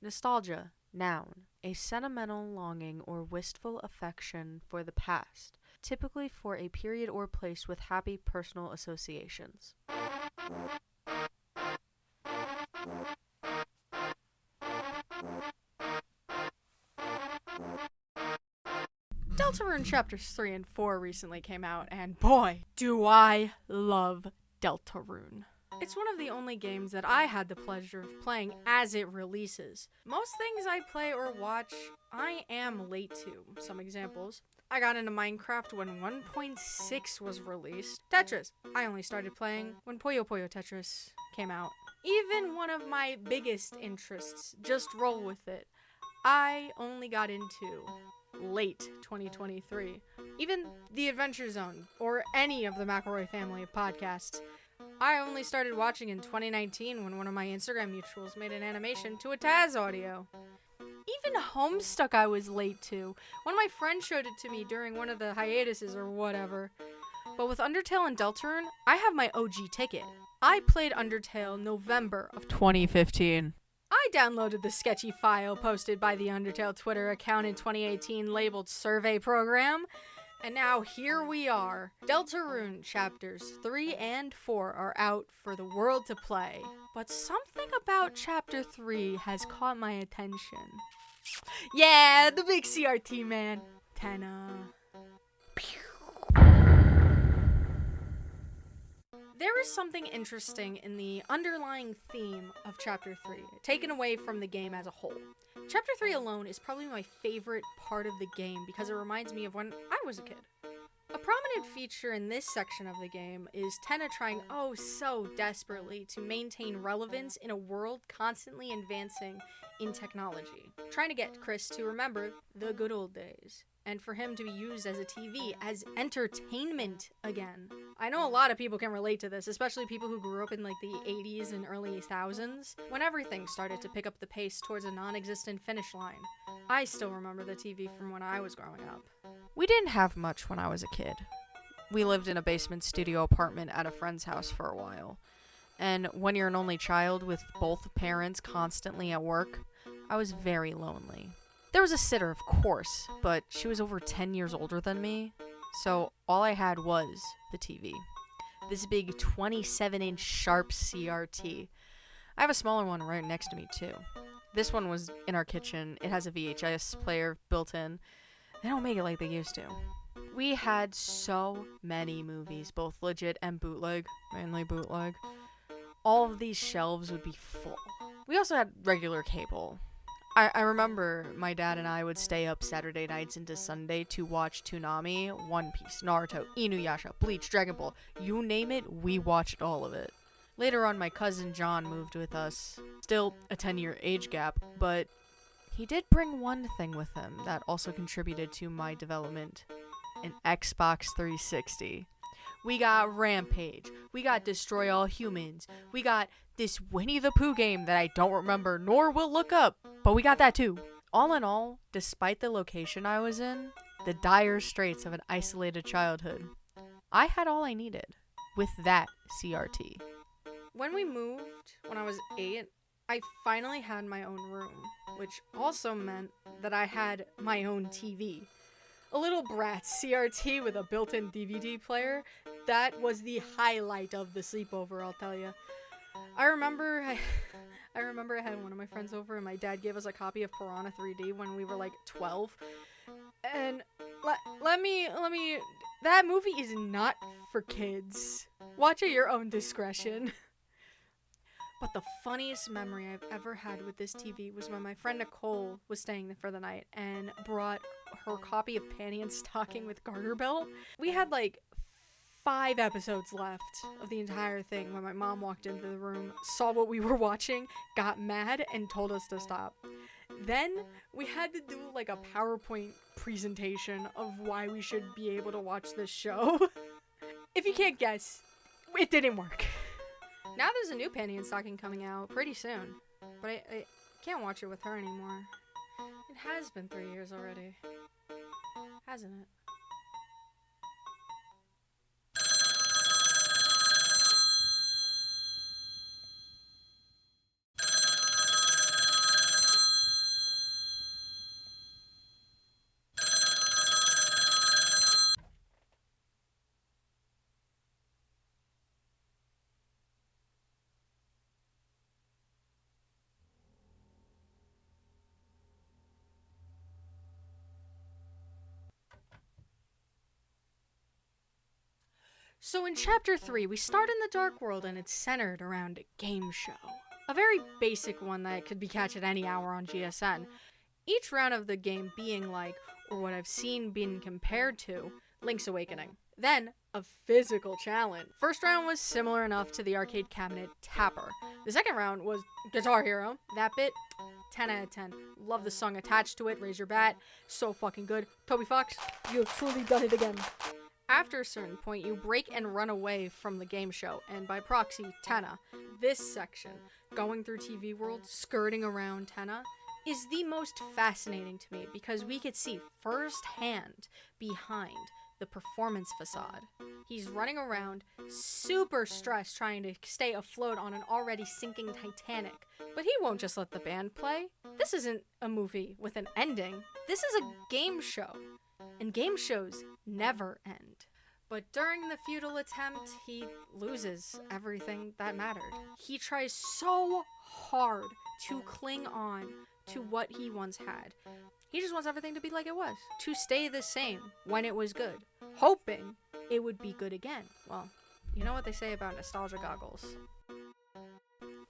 Nostalgia, noun, a sentimental longing or wistful affection for the past, typically for a period or place with happy personal associations. Deltarune Chapters 3 and 4 recently came out, and boy, do I love Deltarune. It's one of the only games that I had the pleasure of playing as it releases. Most things I play or watch, I am late to. Some examples. I got into Minecraft when 1.6 was released. Tetris. I only started playing when Puyo Puyo Tetris came out. Even one of my biggest interests, Just Roll With It, I only got into late 2023. Even The Adventure Zone, or any of the McElroy family of podcasts, I only started watching in 2019 when one of my Instagram mutuals made an animation to a Taz audio. Even Homestuck I was late to. One of my friends showed it to me during one of the hiatuses or whatever. But with Undertale and Deltarune, I have my OG ticket. I played Undertale November of 2015. I downloaded the sketchy file posted by the Undertale Twitter account in 2018 labeled Survey Program, and now here we are. Deltarune Chapters 3 and 4 are out for the world to play, but something about Chapter 3 has caught my attention. Yeah, the big CRT man, Tenna. There is something interesting in the underlying theme of Chapter 3, taken away from the game as a whole. Chapter 3 alone is probably my favorite part of the game because it reminds me of when I was a kid. A prominent feature in this section of the game is Tenna trying oh so desperately to maintain relevance in a world constantly advancing in technology, trying to get Chris to remember the good old days, and for him to be used as a TV, as entertainment again. I know a lot of people can relate to this, especially people who grew up in like the 80s and early 2000s, when everything started to pick up the pace towards a non-existent finish line. I still remember the TV from when I was growing up. We didn't have much when I was a kid. We lived in a basement studio apartment at a friend's house for a while. And when you're an only child with both parents constantly at work, I was very lonely. There was a sitter, of course, but she was over 10 years older than me, so all I had was the TV. This big 27-inch sharp CRT. I have a smaller one right next to me, too. This one was in our kitchen. It has a VHS player built in. They don't make it like they used to. We had so many movies, both legit and bootleg, mainly bootleg. All of these shelves would be full. We also had regular cable. I remember my dad and I would stay up Saturday nights into Sunday to watch Toonami, One Piece, Naruto, Inuyasha, Bleach, Dragon Ball. You name it, we watched all of it. Later on, my cousin John moved with us. Still a 10-year age gap, but he did bring one thing with him that also contributed to my development. An Xbox 360. We got Rampage. We got Destroy All Humans. We got this Winnie the Pooh game that I don't remember nor will look up, but we got that too. All in all, despite the location I was in, the dire straits of an isolated childhood, I had all I needed with that CRT. When we moved, when I was 8, I finally had my own room, which also meant that I had my own TV. A little Bratz CRT with a built-in DVD player. That was the highlight of the sleepover, I'll tell you. I remember I had one of my friends over and my dad gave us a copy of Piranha 3D when we were like 12. And let me that movie is not for kids. Watch at your own discretion. But the funniest memory I've ever had with this TV was when my friend Nicole was staying there for the night and brought her copy of Panty and Stocking with Garter Belt. We had like 5 episodes left of the entire thing when my mom walked into the room, saw what we were watching, got mad, and told us to stop. Then we had to do like a PowerPoint presentation of why we should be able to watch this show. If you can't guess, it didn't work. Now there's a new Panty and Stocking coming out pretty soon, but I can't watch it with her anymore. It has been 3 years already, hasn't it? So in Chapter 3, we start in the Dark World and it's centered around a game show. A very basic one that could be catched at any hour on GSN. Each round of the game being like, or what I've seen being compared to, Link's Awakening. Then, a physical challenge. First round was similar enough to the arcade cabinet Tapper. The second round was Guitar Hero. That bit, 10 out of 10. Love the song attached to it, Raise Your Bat. So fucking good. Toby Fox, you have truly done it again. After a certain point, you break and run away from the game show, and by proxy, Tenna. This section, going through TV World, skirting around Tenna, is the most fascinating to me because we could see firsthand behind the performance facade. He's running around, super stressed, trying to stay afloat on an already sinking Titanic. But he won't just let the band play. This isn't a movie with an ending. This is a game show. And game shows never end. But during the futile attempt, he loses everything that mattered. He tries so hard to cling on to what he once had. He just wants everything to be like it was, to stay the same when it was good, hoping it would be good again. Well, you know what they say about nostalgia goggles.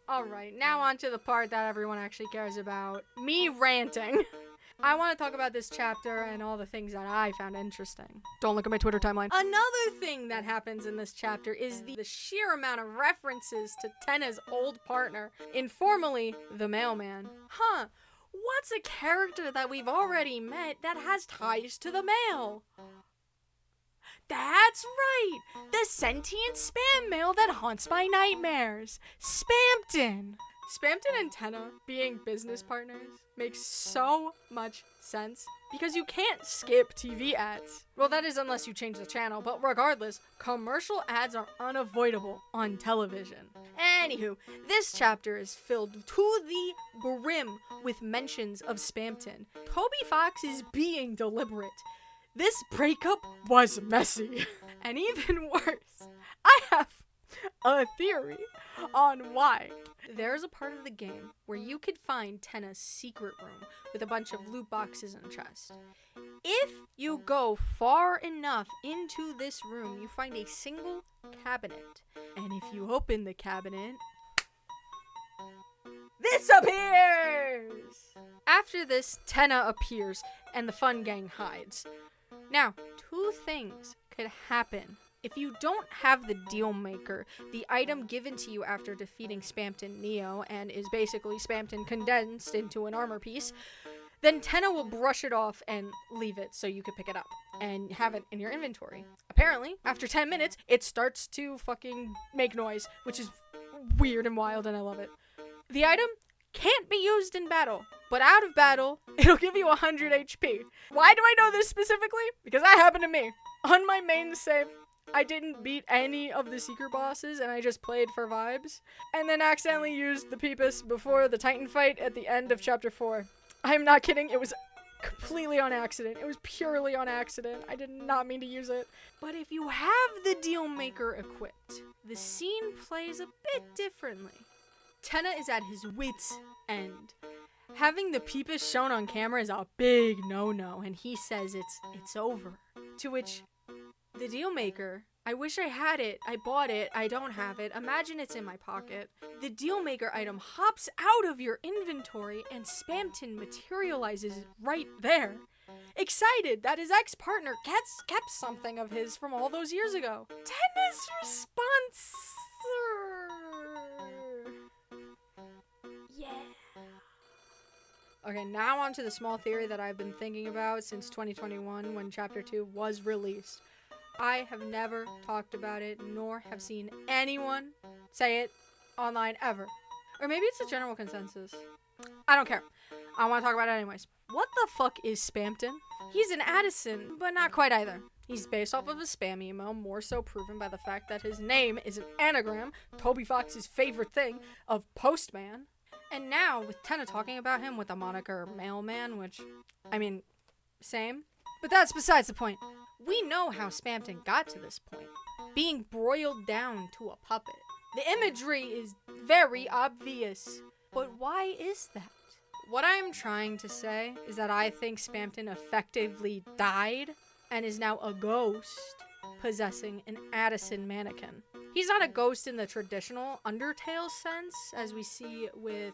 Alright, now on to the part that everyone actually cares about, me ranting. I want to talk about this chapter and all the things that I found interesting. Don't look at my Twitter timeline. Another thing that happens in this chapter is the sheer amount of references to Tenna's old partner, informally the mailman. What's a character that we've already met that has ties to the mail? That's right! The sentient spam mail that haunts my nightmares! Spamton! Spamton and Tenna being business partners makes so much sense because you can't skip TV ads. Well, that is unless you change the channel, but regardless, commercial ads are unavoidable on television. Anywho, this chapter is filled to the brim with mentions of Spamton. Toby Fox is being deliberate. This breakup was messy. And even worse, I have a theory on why. There's a part of the game where you could find Tenna's secret room with a bunch of loot boxes and chests. If you go far enough into this room, you find a single cabinet. And if you open the cabinet, this appears! After this, Tenna appears and the fun gang hides. Now, two things could happen. If you don't have the deal maker, the item given to you after defeating Spamton Neo, and is basically Spamton condensed into an armor piece, then Tenna will brush it off and leave it so you can pick it up and have it in your inventory. Apparently, after 10 minutes, it starts to fucking make noise, which is weird and wild, and I love it. The item can't be used in battle, but out of battle, it'll give you 100 HP. Why do I know this specifically? Because that happened to me. On my main save, I didn't beat any of the secret bosses, and I just played for vibes, and then accidentally used the Peepus before the Titan fight at the end of Chapter 4. I'm not kidding, it was completely on accident. It was purely on accident. I did not mean to use it. But if you have the deal maker equipped, the scene plays a bit differently. Tenna is at his wit's end. Having the Peepus shown on camera is a big no-no, and he says it's over. To which the deal maker, I wish I had it, I bought it, I don't have it, imagine it's in my pocket. The deal maker item hops out of your inventory and Spamton materializes right there. Excited that his ex-partner kept something of his from all those years ago. Tenna's response. Yeah. Okay, now on to the small theory that I've been thinking about since 2021 when Chapter 2 was released. I have never talked about it, nor have seen anyone say it online ever. Or maybe it's a general consensus. I don't care. I want to talk about it anyways. What the fuck is Spamton? He's an Addison, but not quite either. He's based off of a spam email, more so proven by the fact that his name is an anagram, Toby Fox's favorite thing, of Postman. And now, with Tenna talking about him with the moniker Mailman, which, I mean, same. But that's besides the point. We know how Spamton got to this point, being broiled down to a puppet. The imagery is very obvious, but why is that? What I'm trying to say is that I think Spamton effectively died and is now a ghost possessing an Addison mannequin. He's not a ghost in the traditional Undertale sense, as we see with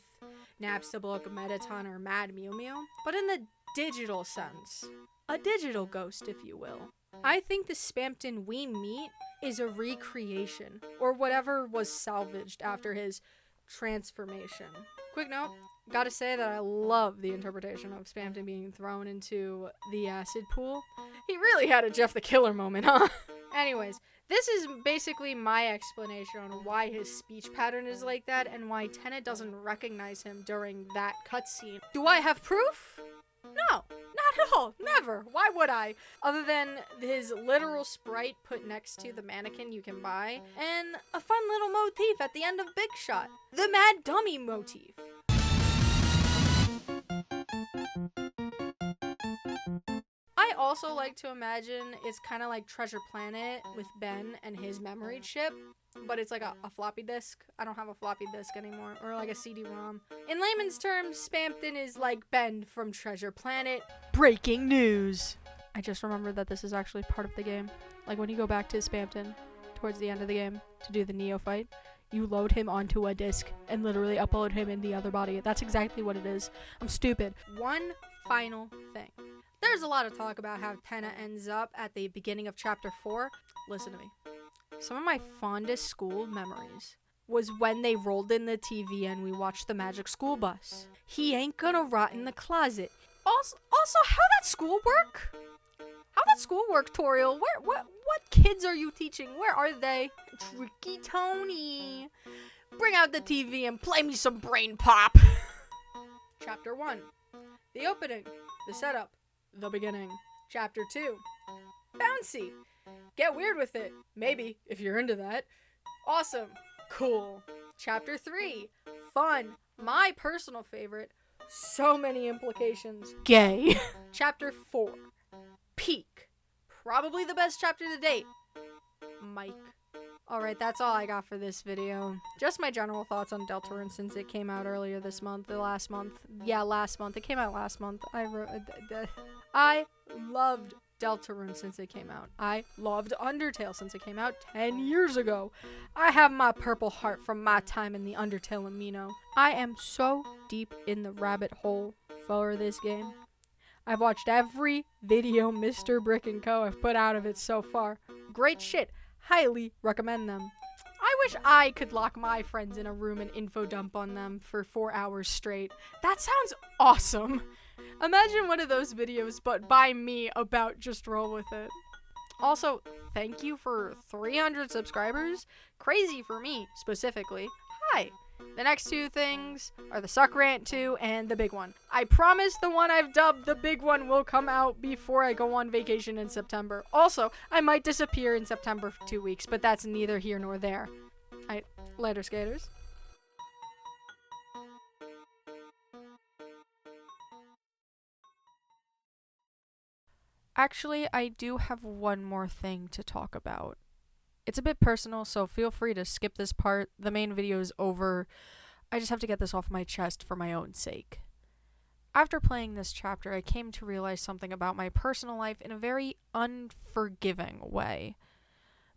Napstablook, Mettaton, or Mad Mew Mew, but in the digital sense. A digital ghost, if you will. I think the Spamton we meet is a recreation, or whatever was salvaged after his transformation. Quick note, gotta say that I love the interpretation of Spamton being thrown into the acid pool. He really had a Jeff the Killer moment, huh? Anyways, this is basically my explanation on why his speech pattern is like that and why Tenna doesn't recognize him during that cutscene. Do I have proof? No, not at all. Never. Why would I? Other than his literal sprite put next to the mannequin you can buy, and a fun little motif at the end of Big Shot. The Mad Dummy motif. I also like to imagine it's kind of like Treasure Planet with Ben and his memory chip, but it's like a floppy disk. I don't have a floppy disk anymore, or like a CD-ROM. In layman's terms, Spamton is like Ben from Treasure Planet. Breaking news! I just remembered that this is actually part of the game. Like when you go back to Spamton towards the end of the game to do the Neo fight, you load him onto a disc and literally upload him in the other body. That's exactly what it is. I'm stupid. One final thing. There's a lot of talk about how Tenna ends up at the beginning of Chapter 4. Listen to me. Some of my fondest school memories was when they rolled in the TV and we watched the Magic School Bus. He ain't gonna rot in the closet. Also, how that schoolwork? How that schoolwork, Toriel? What kids are you teaching? Where are they? Tricky Tony. Bring out the TV and play me some Brain Pop. Chapter 1. The opening. The setup. The beginning. Chapter 2. Bouncy. Get weird with it. Maybe, if you're into that. Awesome. Cool. Chapter 3. Fun. My personal favorite. So many implications. Gay. Chapter 4. Peak. Probably the best chapter to date. Mike. Alright, that's all I got for this video. Just my general thoughts on Deltarune since it came out earlier this month, last month. Yeah, last month. It came out last month. I loved Deltarune since it came out. I loved Undertale since it came out 10 years ago. I have my purple heart from my time in the Undertale Amino. I am so deep in the rabbit hole for this game. I've watched every video Mr. Brick & Co. have put out of it so far. Great shit. Highly recommend them. I wish I could lock my friends in a room and info dump on them for 4 hours straight. That sounds awesome. Imagine one of those videos, but by me, about just roll with it. Also, thank you for 300 subscribers. Crazy for me, specifically. Hi. The next two things are the Suck Rant 2 and the big one. I promise the one I've dubbed the big one will come out before I go on vacation in September. Also, I might disappear in September for 2 weeks, but that's neither here nor there. Later, skaters. Actually, I do have one more thing to talk about. It's a bit personal, so feel free to skip this part. The main video is over. I just have to get this off my chest for my own sake. After playing this chapter, I came to realize something about my personal life in a very unforgiving way.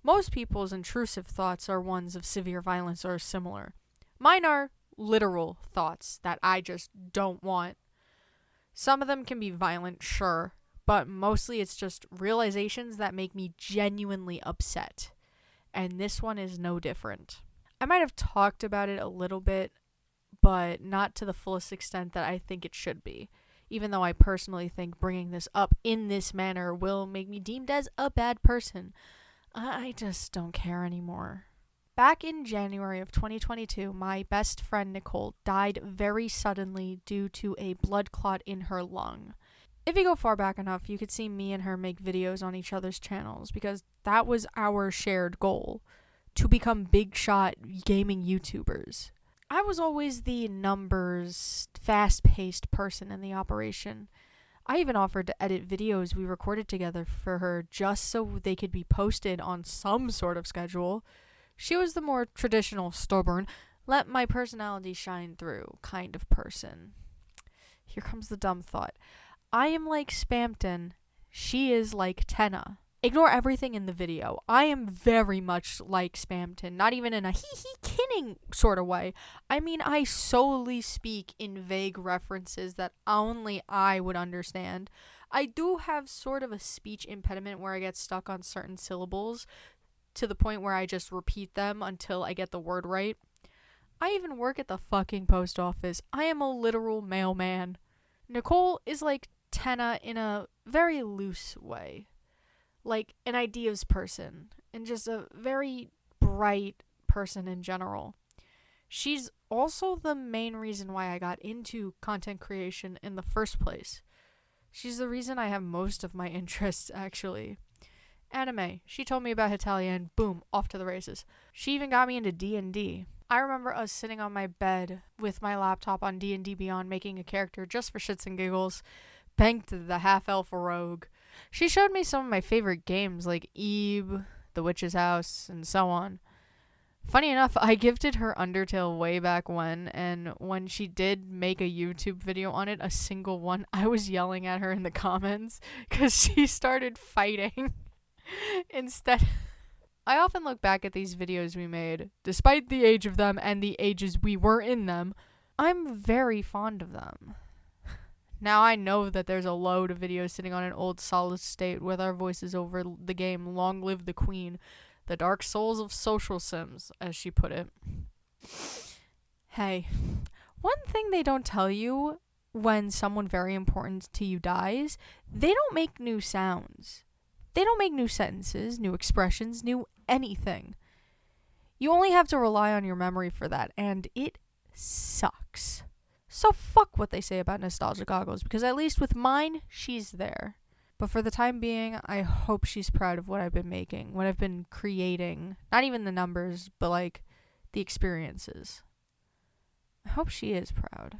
Most people's intrusive thoughts are ones of severe violence or similar. Mine are literal thoughts that I just don't want. Some of them can be violent, sure, but mostly it's just realizations that make me genuinely upset. And this one is no different. I might have talked about it a little bit, but not to the fullest extent that I think it should be. Even though I personally think bringing this up in this manner will make me deemed as a bad person. I just don't care anymore. Back in January of 2022, my best friend Nicole died very suddenly due to a blood clot in her lung. If you go far back enough, you could see me and her make videos on each other's channels because that was our shared goal, to become big shot gaming YouTubers. I was always the numbers, fast-paced person in the operation. I even offered to edit videos we recorded together for her just so they could be posted on some sort of schedule. She was the more traditional, stubborn, let my personality shine through kind of person. Here comes the dumb thought. I am like Spamton. She is like Tenna. Ignore everything in the video. I am very much like Spamton, not even in a hee-hee kidding sort of way. I mean, I solely speak in vague references that only I would understand. I do have sort of a speech impediment where I get stuck on certain syllables to the point where I just repeat them until I get the word right. I even work at the fucking post office. I am a literal mailman. Nicole is like Tenna in a very loose way. Like an ideas person and just a very bright person in general. She's also the main reason why I got into content creation in the first place. She's the reason I have most of my interests, actually. Anime. She told me about Hitalia and boom, off to the races. She even got me into D&D. I remember us sitting on my bed with my laptop on D&D Beyond making a character just for shits and giggles. Banked the half-elf rogue. She showed me some of my favorite games like Eve, The Witch's House, and so on. Funny enough, I gifted her Undertale way back when, and when she did make a YouTube video on it, a single one, I was yelling at her in the comments because she started fighting instead. I often look back at these videos we made, despite the age of them and the ages we were in them. I'm very fond of them. Now I know that there's a load of videos sitting on an old solid state with our voices over the game Long Live the Queen, the dark souls of social sims, as she put it. Hey, one thing they don't tell you when someone very important to you dies, they don't make new sounds. They don't make new sentences, new expressions, new anything. You only have to rely on your memory for that, and it sucks. So fuck what they say about nostalgia goggles, because at least with mine, she's there. But for the time being, I hope she's proud of what I've been making, what I've been creating. Not even the numbers, but like the experiences. I hope she is proud.